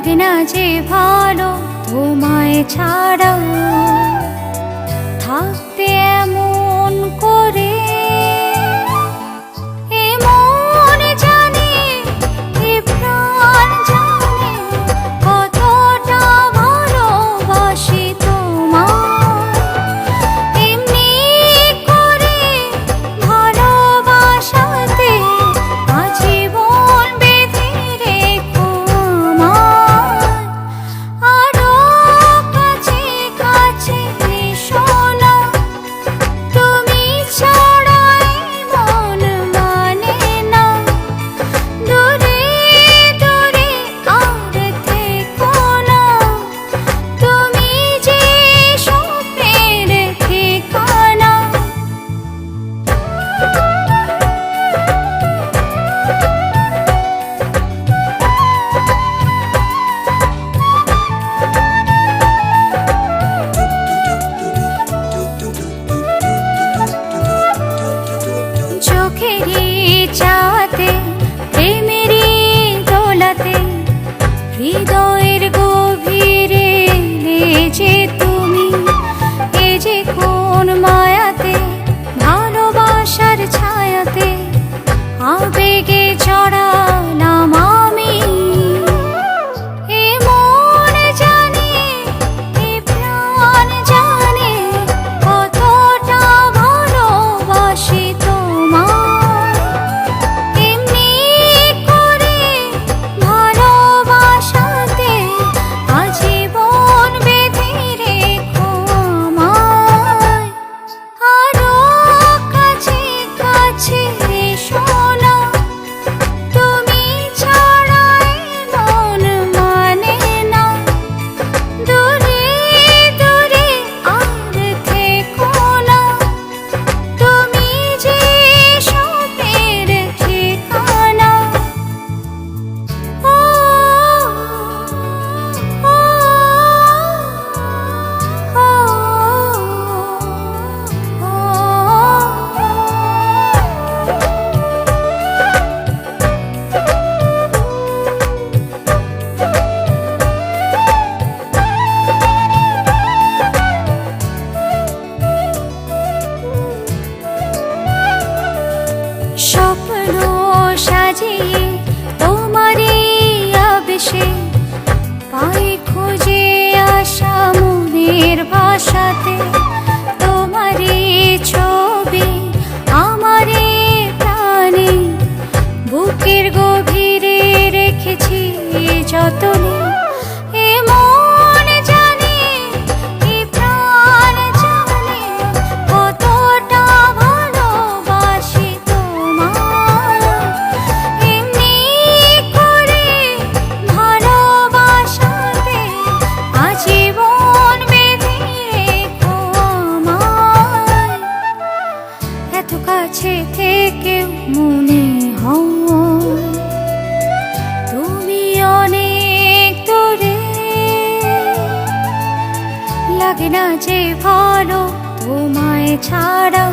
লাগে না যে ভালো তোমায় ছাড়া থাকতে এমন করে। এ মন জানে, এ প্রাণ জানে কতটা ভালোবাসি তোমায়। এমনি করে ভালোবাসাতে আজীবন বেঁধে রেখো আমায়। আরো কাছে কাছে এসো না, তুমি ছাড়া এই মন মানে না। দূরে দূরে আর থেকো না, তুমি যে স্বপ্নের ঠিকানা। চোখেরই চাতে প্রেমেরই দোলাতে হৃদয়ের গভীরে যে তুমি। এ যে কোন মায়াতে ভালোবাসার ছায়াতে আবেগে চড়ালাম আমি। এ মন জানে, এ প্রাণ জানে কতটা ভালোবাসি তোমায়। এমনি করে ভালোবাসাতে আজীবন বেঁধে রেখো আমায়। আরো কাছে কাছে এসো না, তুমি ছাড়া এই মন মানে না। দূরে দূরে আর থেকো না, তুমি যে স্বপ্নের ঠিকানা। ও ও স্বপ্ন সাজিয়ে তোমারই আবেশে পাই খুঁজে আসা মনের ভাষাতে। তোমারই ছবি আমারই প্রাণে বুকের গভীরে রেখেছি যতনে। এ মন জানে, এ প্রাণ জানে কতটা ভালোবাসি তোমায়। এমনি করে ভালোবাসাতে আজীবন বেঁধে রেখো আমায়। এত কাছে থেকেও মনে হয় তুমি অনেক দূরে। লাগে না যে ভালো তোমায় ছাড়া।